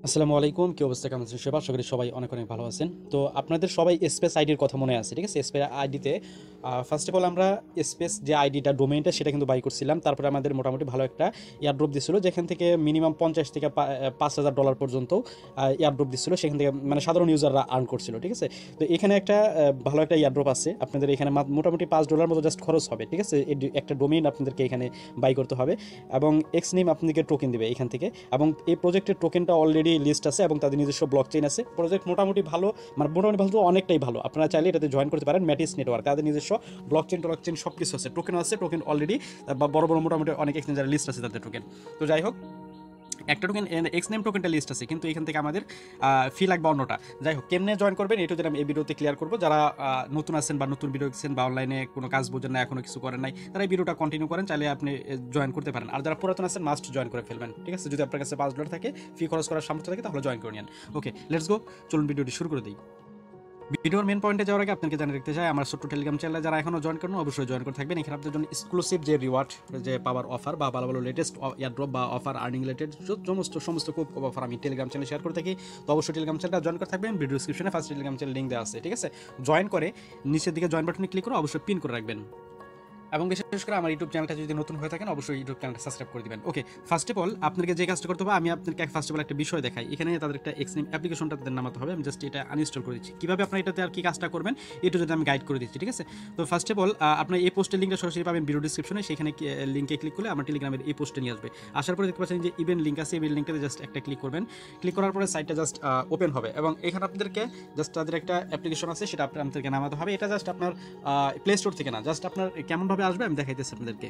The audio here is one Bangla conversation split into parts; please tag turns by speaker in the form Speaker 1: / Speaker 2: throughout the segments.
Speaker 1: আসসালামু আলাইকুম, কি অবস্থা, কেমন আছেন সবাই? আশা করি সবাই অনেক অনেক ভালো আছেন। তো আপনাদের সবাই স্পেস আইডির কথা মনে আছে, ঠিক আছে? স্পেস আইডিতে ফার্স্ট অফ অল আমরা স্পেস যে আইডিটা ডোমেইনটা সেটা কিন্তু বাই করছিলাম। তারপরে আমাদের মোটামুটি ভালো একটা এয়ারড্রপ দিছিল, যেখান থেকে মিনিমাম 50 থেকে $5,000 পর্যন্ত এয়ারড্রপ দিচ্ছিল। সেখান থেকে মানে সাধারণ ইউজাররা আর্ন করছিল, ঠিক আছে? তো এখানে একটা ভালো একটা এয়ারড্রপ আছে আপনাদের এখানে, মোটামুটি $5 মতো জাস্ট খরচ হবে, ঠিক আছে? একটা ডোমেইন আপনাদেরকে এখানে বাই করতে হবে এবং এক্স নেম আপনাদেরকে টোকেন দিবে এখান থেকে। এবং এই প্রজেক্টের টোকেনটা অলরেডি লিস্ট আছে এবং তাদের নিজস্ব ব্লক চেইন আছে। প্রজেক্ট মোটামুটি ভালো, মানে মোটামুটি ভালো তো অনেকটাই ভালো। আপনারা চাইলে এটাতে জয়েন করতে পারেন। ম্যাটিস নেটওয়ার্ক, তাদের নিজস্ব ব্লক চেইন সব কিছু আছে, টোকেন আছে, টোকেন অলরেডি বা বড় বড় মোটামুটি অনেক এক্সচেঞ্জার লিস্ট আছে তাদের টোকেন। তো যাই হোক, একটা টোকেন এক্স নেম টোকেনটা লিস্ট আছে, কিন্তু এখান থেকে আমাদের ফি লাগবে অন্যটা। যাই হোক, কেমনে জয়েন করবেন এটা যদি আমি এই ভিডিওতে ক্লিয়ার করবো। যারা নতুন আছেন বা নতুন ভিডিও দেখছেন বা অনলাইনে কোনো কাজ বোঝেন না, এখনো কিছু করেন নাই, তারা এই ভিডিওটা কন্টিনিউ করেন, চাইলে আপনি জয়েন করতে পারেন। আর যারা পুরাতন আছেন মাস্ট জয়েন করে ফেলবেন, ঠিক আছে? যদি আপনার কাছে $5 থাকে, ফি খরচ করার সামর্থ্য থাকে, তাহলে জয়েন করে নেন। ওকে, লেটস গো, চলুন ভিডিওটি শুরু করে দিই। ভিডিওর মেন পয়েন্টে যাওয়ার আগে আপনাকে জানিয়ে রাখতে চাই, আমার ছোট্ট টেলিগ্রাম চ্যানেলে যারা এখনো জয়েন করেন অবশ্যই জয়েন করে থাকবেন। এখানে আপনাদের জন্য এক্সক্লুসিভ যে রিওয়ার্ড, যে পাওয়ার অফার বা ভালো ভালো লেটেস্ট এয়ারড্রপ বা অফার আর্নিং রিলেটেড সমস্ত খুব অফার আমি টেলিগ্রাম চ্যানেলে শেয়ার করে থাকি। তো অবশ্যই টেলিগ্রাম চ্যানেলটা জয়েন করে থাকবেন। ভিডিও ডিসক্রিপশনে ফার্স্ট টেলিগ্রাম চ্যানেল লিঙ্ক দেওয়া আছে, ঠিক আছে? জয়েন করে নিচের দিকে জয়েন বাটনে ক্লিক করে অবশ্যই পিন করে রাখবেন। এবং বিশেষ করে আমার ইউটিউব চ্যানেলটা যদি নতুন হয়ে থাকেন অবশ্যই ইউটিউব চ্যানেলটা সাবস্ক্রাইব করে দিবেন। ওকে, ফার্স্ট অফ অল আপনাকে যে কাজটা করতে হবে, আমি আপনাকে ফার্স্ট অফ অল একটা বিষয় দেখাই। এখানে তাদের একটা এক্সট্রিম অ্যাপ্লিকেশনটা তাদের নামাতে হবে। আমি জাস্ট এটা আনইনস্টল করে দিচ্ছি। কীভাবে আপনার এটাতে আর কি কাজটা করবেন এটা যদি আমি গাইড করে দিচ্ছি, ঠিক আছে? তো ফার্স্ট অফ অল আপনার এই পোস্টের লিঙ্কটা সরাসরি পাবেন ভিডিও ডিসক্রিপশনে। সেখানে লিঙ্কে ক্লিক করলে আমার টেলিগ্রামের এই পোস্টে নিয়ে আসবে। আসার পরে দেখতে পাচ্ছেন যে ইভেন্ট লিঙ্ক আছে, ইভেন্ট লিঙ্কটাতে জাস্ট একটা ক্লিক করবেন। ক্লিক করার পরে সাইটটা জাস্ট ওপেন হবে এবং এখানে আপনাদেরকে জাস্ট তাদের একটা অ্যাপ্লিকেশন আছে, সেটা আপনাদেরকে নামাতে হবে। এটা জাস্ট আপনার প্লে স্টোর থেকে না, জাস্ট আপনার কেমনভাবে আসবে আমি দেখাইতেছি আপনাদেরকে।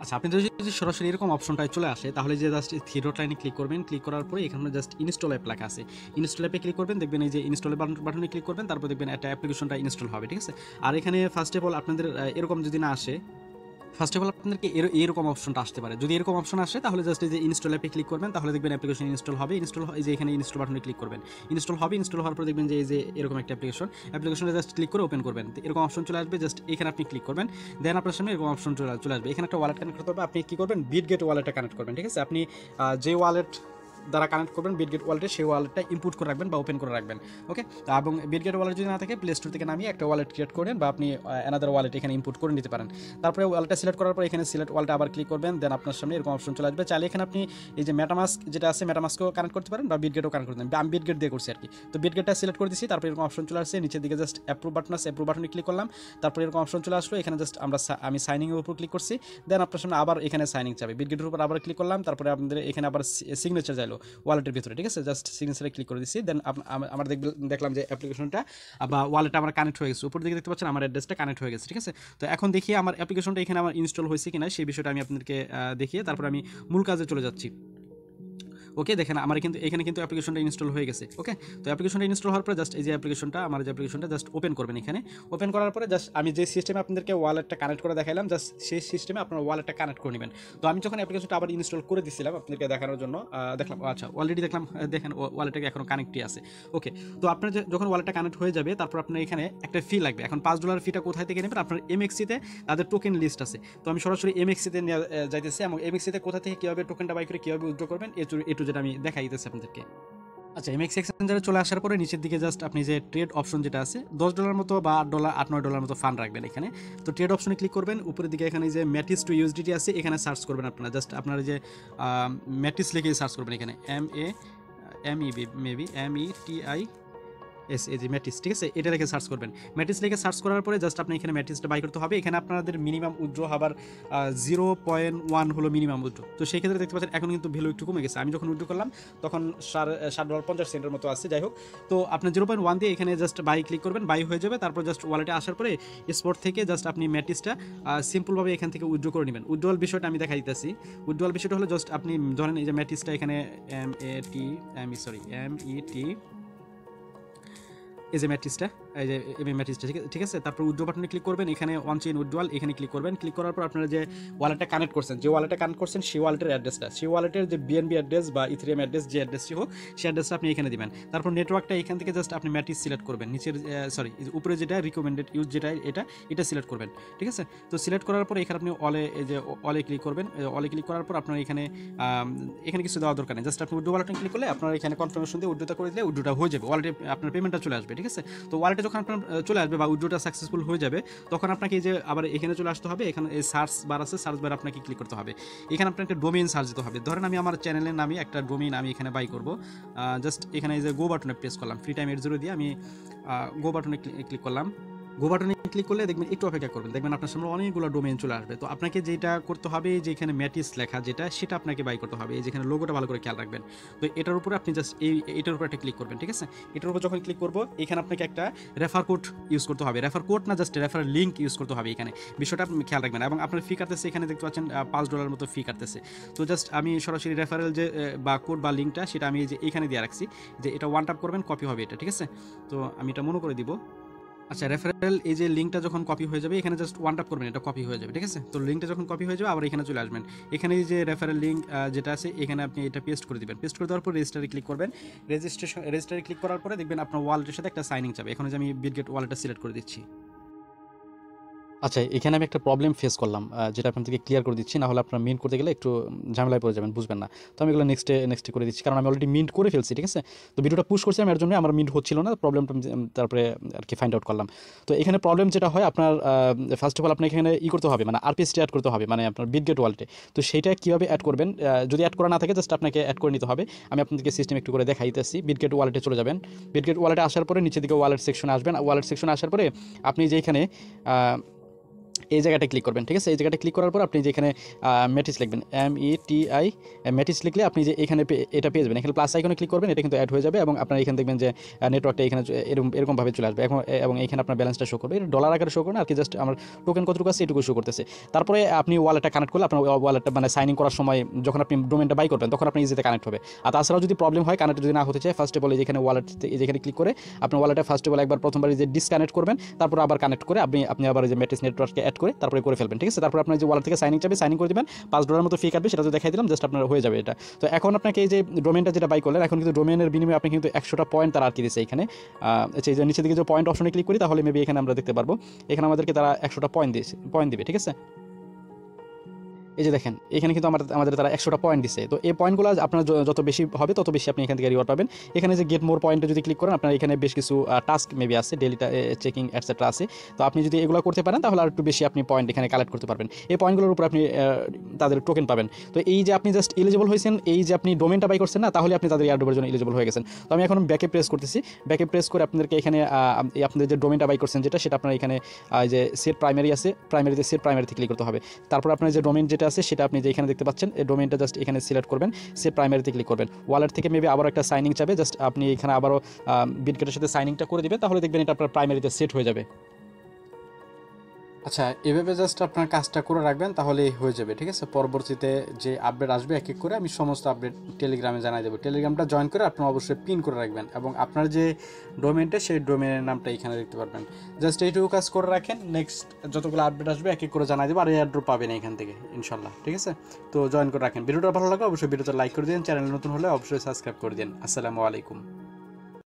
Speaker 1: আচ্ছা, আপনি যদি সরাসরি এরকম অপশনটায় চলে আসে, তাহলে যে জাস্ট থ্রি ডট লাইনে ক্লিক করবেন। ক্লিক করার পরে এখানে জাস্ট ইনস্টল অ্যাপ লেখা আছে, ইনস্টল অ্যাপে ক্লিক করবেন। দেখবেন এই যে ইনস্টল বাটনে ক্লিক করবেন, তারপর দেখবেন একটা অ্যাপ্লিকেশনটা ইনস্টল হবে, ঠিক আছে? আর এখানে ফার্স্ট অফ অল আপনাদের এরকম যদি না আসে, ফার্স্ট অফ অল আপনাদেরকে এরকম অপশনটা আসতে পারে। যদি এরকম অপশন আসে তাহলে জাস্ট এই যে ইনস্টল অ্যাপে ক্লিক করবেন, তাহলে দেখবেন অ্যাপ্লিকেশন ইনস্টল হবে। এই যে এখানে ইনস্টল বাটনে ক্লিক করবেন, ইনস্টল হবে। ইনস্টল হওয়ার পর দেখবেন যে এই যে এরকম একটা অ্যাপ্লিকেশনে জাস্ট ক্লিক করে ওপেন করবেন। এরকম অপশন চলে আসবে, জাস্ট এখানে আপনি ক্লিক করবেন। দেন আপনার সামনে এরকম অপশন চলে আসবে। এখানে একটা ওয়ালেট কানেক্ট করতে হবে। আপনি কি করবেন, বিটগেট ওয়ালেটটা কানেক্ট করবেন, ঠিক আছে? আপনি যে ওয়ালেট দ্বারা কানেক্ট করবেন বিটগেট ওয়ালেটে, সেই ওয়ালেটটা ইনপুট করে রাখবেন বা ওপেন করে রাখবেন। ওকে, এবং বিটগেট ওয়ালেট যদি না থাকে, প্লে স্টোর থেকে নামিয়ে একটা ওয়ালেট ক্রিয়েট করেন বা আপনি অ্যানাদার ওয়ালেট এখানে ইনপুট করে নিতে পারেন। তারপরে ওয়ালেটটা সিলেক্ট করার পর এখানে সিলেক্ট ওয়ালেটে আবার ক্লিক করবেন। দেন আপনার সামনে এরকম অপশন চলে আসবে। চাইলে এখানে আপনি এই যে মেটামাস্ক যেটা আছে, মেটামাস্কও কানেক্ট করতে পারেন বা বিটগেটও কানেক্ট করতে পারেন। আমি বিটগেট দিয়ে করছি আর কি। তো বিটগেটটা সিলেক্ট করে দিচ্ছি। তারপর এরকম অপশন চলে আসছে, নিচের দিকে জাস্ট অ্যাপ্রুভ বাটন আছে, অ্যাপ্রুভ বাটনে ক্লিক করলাম। তারপর এরকম অপশন চলে আসলো, এখানে জাস্ট আমি সাইনিং এর উপর ক্লিক করছি। দেন আপনার সামনে আবার এখানে সাইনিং চাবে, বিটগেটের উপর আবার ক্লিক করলাম। তারপরে আপনাদের এখানে আবার সিগনেচার চাইলো ওয়ালেটের ভিতরে, ঠিক আছে? জাস্ট সিগনেচারে ক্লিক করে দিচ্ছি। দেন আমরা দেখলাম যে অ্যাপ্লিকেশনটা বা ওয়ালেটটা আমার কানেক্ট হয়ে গেছে। উপর দিকে দেখতে পাচ্ছেন আমার অ্যাড্রেসটা কানেক্ট হয়ে গেছে, ঠিক আছে? তো এখন দেখি আমার অ্যাপ্লিকেশনটা এখানে আমার ইনস্টল হয়েছে কিনা, সেই বিষয়টা আমি আপনাদেরকে দেখিয়ে তারপর আমি মূল কাজে চলে যাচ্ছি। ওকে, দেখেন আমার কিন্তু এখানে কিন্তু অ্যাপ্লিকেশনটা ইনস্টল হয়ে গেছে। ওকে, তো অ্যাপ্লিকেশনটা ইনস্টল হওয়ার পরে জাস্ট এই যে অ্যাপ্লিকেশনটা জাস্ট ওপেন করবেন। এখানে ওপেন করার পরে জাস্ট আমি যে সিস্টেমে আপনাদেরকে ওয়ালেটটা কানেক্ট করে দেখাইলাম, জাস্ট সেই সিস্টেমে আপনার ওয়ালেটটা কানেক্ট করে নেবেন। তো আমি যখন অ্যাপ্লিকেশনটা আবার ইনস্টল করে দিচ্ছিলাম আপনাদেরকে দেখানোর জন্য, দেখলাম আচ্ছা অলরেডি দেখলাম, দেখেন ওয়ালেটটা এখনো কানেক্টই আছে। ওকে, তো আপনার যখন ওয়ালেটটা কানেক্ট হয়ে যাবে, তারপর আপনার এখানে একটা ফি লাগবে। এখন $5 ফিটা কোথায় থেকে নেবেন, আপনার এমএক্সিতে তাদের টোকেন লিস্ট আছে। তো আমি সরাসরি এমএক্সিতে যাইতেছি এবং এমএক্সিতে কোথা থেকে কীভাবে টোকেনটা বাই করে কীভাবে উইথড্র করবেন একটু যেটা আমি দেখাইতেছি আপনাদেরকে। আচ্ছা, এমএক্স এক্সচেঞ্জারে চলে আসার পরে নিচের দিকে জাস্ট আপনি যে ট্রেড অপশন যেটা আছে, $10 মতো বা $8, $8-9 মতো ফান্ড রাখবেন এখানে। তো ট্রেড অপশনে ক্লিক করবেন। উপরের দিকে এখানে যে ম্যাটিস টু ইউএসডিটি আছে, এখানে সার্চ করবেন আপনারা। জাস্ট আপনার যে ম্যাটিস লিখে সার্চ করবেন এখানে, METI এই যে ম্যাটিস, ঠিক আছে? এটা লিখে সার্চ করবেন। ম্যাটিস লিখে সার্চ করার পরে জাস্ট আপনি এখানে ম্যাটিসটা বাই করতে হবে। এখানে আপনাদের মিনিমাম উইথড্র হবার 0.1 হলো মিনিমাম উইথড্র। তো সেই ক্ষেত্রে দেখতে পাচ্ছেন এখন কিন্তু ভ্যালু একটু কমে গেছে। আমি যখন উইথড্র করলাম তখন $7.50 মতো আছে। যাই হোক, তো আপনি 0.1 দিয়ে এখানে জাস্ট বাই ক্লিক করবেন, বাই হয়ে যাবে। তারপর জাস্ট ওয়ালেটে আসার পরে স্পট থেকে জাস্ট আপনি ম্যাটিসটা সিম্পলভাবে এখান থেকে উইথড্র করে নেবেন। উইথড্রল বিষয়টা আমি দেখাই দিতেছি। উইথড্রল বিষয়টা হলো জাস্ট আপনি ধরেন এই যে ম্যাটিসটা এখানে MET এই যে ম্যাট্রিক্সটা এই যে এমএ ম্যাট্রিক্সটা, ঠিক আছে। তারপর উইথড্র বাটনে ক্লিক করবেন, এখানে ওয়ান চেইন উইথড্রয়াল এখানে ক্লিক করবেন। ক্লিক করার পর আপনারা যে ওয়ালেটটা কানেক্ট করছেন, সেই ওয়ালেটের অ্যাড্রেসটা, সেই ওয়ালেটের যে বিএনবি অ্যাড্রেস বা ইথেরিয়াম অ্যাড্রেস, যে অ্যাড্রেসটি হোক সেই অ্যাড্রেসটা আপনি এখানে দিবেন। তারপর নেটওয়ার্কটা এখান থেকে জাস্ট আপনি ম্যাট্রিক্স সিলেক্ট করবেন, নিচের উপরে যেটা রিকমেন্ডেড ইউজ যেটা এটা সিলেক্ট করবেন, ঠিক আছে। তো সিলেক্ট করার পর এখানে আপনি অলে ক্লিক করবেন। অলে ক্লিক করার পর আপনার এখানে কিছু দেওয়া দরকার নেই, জাস্ট আপনি উইথড্র বাটনে ক্লিক করলে আপনার এখানে কনফার্মেশন দিয়ে উইথড্রটা করে দিলে উইথড্রটা হয়ে যাবে, ওয়ালেটে আপনার পেমেন্টটা চলে আসবে, ঠিক আছে। তো ওয়ালেটে যখন আপনার চলে আসবে বা উইথড্রটা সাকসেসফুল হয়ে যাবে, তখন আপনাকে এই যে আবার এখানে চলে আসতে হবে। এখানে এই সার্চ বার আছে, সার্চ বার আপনাকে ক্লিক করতে হবে। এখানে আপনার একটা ডোমেইন সার্চ দিতে হবে। ধরেন আমি আমার চ্যানেলের নামে একটা ডোমেইন আমি এখানে বাই করব, জাস্ট এখানে এই যে গো বাটনে প্রেস করলাম, ফ্রি টাইম 80 দিয়ে আমি গো বাটনে ক্লিক করলাম। গো বাটনে ক্লিক করলে দেখবেন একটু অপেক্ষা করবেন, দেখবেন আপনার সামনে অনেকগুলো ডোমেইন চলে আসবে। তো আপনাকে যেটা করতে হবে, যে এখানে ম্যাটিস লেখা যেটা, সেটা আপনাকে বাই করতে হবে। এই যেখানে লোগোটা ভালো করে খেয়াল রাখবেন। তো এটার উপরে আপনি জাস্ট এটার উপর একটা ক্লিক করবেন, ঠিক আছে। এটার উপর যখন ক্লিক করবো, এখানে আপনাকে একটা রেফার কোড ইউজ করতে হবে। রেফার কোড না, জাস্ট রেফার লিঙ্ক ইউজ করতে হবে এখানে, বিষয়টা আপনি খেয়াল রাখবেন। এবং আপনার ফি কাটতেছে, এখানে দেখতে পাচ্ছেন $5 মতো ফি কাটতেছে। তো জাস্ট আমি সরাসরি রেফারেল যে বা কোড বা লিঙ্কটা, সেটা আমি যে এখানে দিয়ে রাখছি, যে এটা ওয়ান টাপ করবেন, কপি হবে এটা, ঠিক আছে। তো আমি এটা মনে করে দিব। আচ্ছা, রেফারেল এই যে লিঙ্কটা যখন কপি হয়ে যাবে, এখানে জাস্ট ওয়ান টাপ করবেন, এটা কপি হয়ে যাবে, ঠিক আছে। তো লিঙ্কটা যখন কপি হয়ে যাবে, আবার এখানে চলে আসবেন। এখানে যে রেফারেল লিঙ্ক যেটা আছে, এখানে আপনি এটা পেস্ট করে দিবেন। পেস্ট করে দেওয়ার পর রেজিস্টারে ক্লিক করবেন। রেজিস্টারে ক্লিক করার পরে দেখবেন আপনার ওয়ালেটের সাথে একটা সাইনিং যাবে। এখন যে আমি বিটগেট ওয়ালেটটা সিলেক্ট করে দিচ্ছি। আচ্ছা, এখানে আমি একটা প্রবলেম ফেস করলাম, যেটা আপনাদেরকে ক্লিয়ার করে দিচ্ছি, না হলে আপনারা মিন্ট করতে গেলে একটু ঝামেলায় পড়ে যাবেন, বুঝবেন না। তো আমি এগুলো নেক্সটে করে দিচ্ছি, কারণ আমি অলরেডি মিন্ট করে ফেলছি, ঠিক আছে। তো ভিডিওটা পুশ করছিলাম, এর জন্য আমার মিন্ট হচ্ছিল না, প্রবলেমটা তারপরে আর কি ফাইন্ড আউট করলাম। তো এখানে প্রবলেম যেটা হয়, আপনার ফার্স্ট অফ অল আপনাকে এখানে করতে হবে, মানে আরপিএসটি অ্যাড করতে হবে, মানে আপনার বিটগেট ওয়ালেটে। তো সেইটা কীভাবে অ্যাড করবেন, যদি অ্যাড করা না থাকে, জাস্ট আপনাকে অ্যাড করে নিতে হবে। আমি আপনাদেরকে সিস্টেম একটু করে দেখাইতেছি। বিটগেট ওয়ালেটে চলে যাবেন। বিটগেট ওয়ালেটে আসার পরে নিচের দিকে ওয়ালেট সেকশনে আসবেন। ওয়ালেট সেকশনে আসার পরে আপনি যেখানে এই জায়গাটা ক্লিক করবেন, ঠিক আছে। এই জায়গাটা ক্লিক করার পর আপনি যেখানে ম্যাট্রিক্স লিখবেন, METI ম্যাট্রিক্স লিখলে আপনি যে এখানে এটা পেয়ে যাবেন। এখানে প্লাস আইকনে ক্লিক করবেন, এটা কিন্তু অ্যাড হয়ে যাবে। এবং আপনারা এখানে দেখবেন যে নেটওয়ার্কটা এখানে এরকমভাবে চলে আসবে। এবং এখানে আপনার ব্যালেন্সটা শো করবে, এটা ডলার আকারে শো করবে, আর কি জাস্ট আমার টোকেন কতটুকু আছে এটুকু শো করতেছে। তারপরে আপনি ওয়ালেটটা কানেক্ট করলে আপনার ওয়ালেটটা মানে সাইন ইন করার সময় যখন আপনি ডোমেনটা বাই করবেন, তখন আপনি ইজিতে কানেক্ট হবে। আর তাছাড়াও যদি প্রবলেম হয়, কানেক্ট যদি না হতে চায়, ফার্স্ট অফ অল যেখানে ওয়ালেট যেখানে ক্লিক করে আপনার ওয়ালেটে ফার্স্ট অফ অল একবার প্রথমবার যে ডিসকানেক্ট করবেন, তারপর আবার কানেক্ট করে আপনি আবার যে ম্যাট্রিক্স নেটওয়ার্ককে অ্যাড করে করে ফেলবেন, ঠিক আছে। তারপর আপনার যে ওয়ালেট থেকে সাইনিং চাবে, সাইনিং করে দিবেন, $5 মতো ফি কাটবে, সেটা তো দেখাই দিলাম, জাস্ট আপনার হয়ে যাবে এটা। তো এখন আপনাকে এই যে ডোমেনটা যেটা বাই করলেন, এখন কিন্তু ডোমেনের বিনিময়ে আপনি কিন্তু 100টা পয়েন্ট তারা আর কি দিচ্ছে এখানে। আচ্ছা, এই যে নিচের দিকে যে পয়েন্ট অপশনে ক্লিক করি, তাহলে মেবি এখানে আমরা দেখতে পারবো, এখানে আমাদেরকে তারা 100টা পয়েন্ট দিবে, ঠিক আছে। এই যে দেখেন, এখানে কিন্তু আমাদের তারা 100টা পয়েন্ট দিচ্ছে। তো এই পয়েন্টগুলো আপনার যত বেশি হবে, তত বেশি আপনি এখান থেকে রিওয়ার্ড পাবেন। এখানে যে গেট মোর পয়েন্টে যদি ক্লিক করেন, আপনার এখানে বেশ কিছু টাস্ক মেবি আছে, ডেলি চেকিং এটসেট্রা আছে। তো আপনি যদি এগুলো করতে পারেন, তাহলে আর একটু বেশি আপনি পয়েন্ট এখানে কালেক্ট করতে পারবেন। এই পয়েন্টগুলোর উপর আপনি তাদের টোকেন পাবেন। তো এই যে আপনি জাস্ট এলিজিবল হয়েছেন, এই যে আপনি ডোমেনটা বাই করছেন না, তাহলে আপনি তাদের এয়ারড্রপের জন্য এলিজিবল হয়ে গেছেন। তো আমি এখন ব্যাকে প্রেস করতেছি। ব্যাকে প্রেস করে আপনাদেরকে এখানে আপনাদের যে ডোমেনটা বাই করছেন সেটা আপনার এখানে যে সেট প্রাইমারি আছে, প্রাইমারিতে সেট প্রাইমারিতে ক্লিক করতে হবে। তারপর আপনার যে ডোমেন যেটা আছে, সেটা আপনি যে এখানে দেখতে পাচ্ছেন, এই ডোমেইনটা জাস্ট এখানে সিলেক্ট করবেন, সেট প্রাইমারিতে ক্লিক করবেন। ওয়ালেট থেকে মেবি আবার একটা সাইনিং চাবে, জাস্ট আপনি এখানে আবারও বিটগেটের সাথে সাইনিংটা করে দিবেন, তাহলে দেখবেন এটা আপনার প্রাইমারিতে সেট হয়ে যাবে। আচ্ছা, এভাবে জাস্ট আপনার কাজটা করে রাখবেন, তাহলেই হয়ে যাবে, ঠিক আছে। পরবর্তীতে যে আপডেট আসবে এক এক করে আমি সমস্ত আপডেট টেলিগ্রামে জানাই দেবো। টেলিগ্রামটা জয়েন করে আপনারা অবশ্যই পিন করে রাখবেন, এবং আপনার যে ডোমেনটা, সেই ডোমেনের নামটা এখানে দেখতে পারবেন। জাস্ট এইটুকু কাজ করে রাখেন, নেক্সট যতগুলো আপডেট আসবে এক এক করে জানাই দেবো, আর এয়ারড্রপ পাবেন এখান থেকে ইনশাল্লাহ, ঠিক আছে। তো জয়েন করে রাখেন। ভিডিওটা ভালো লাগলে অবশ্যই ভিডিওতে লাইক করে দিন, চ্যানেল নতুন হলে অবশ্যই সাবস্ক্রাইব করে দিন। আসসালামু আলাইকুম।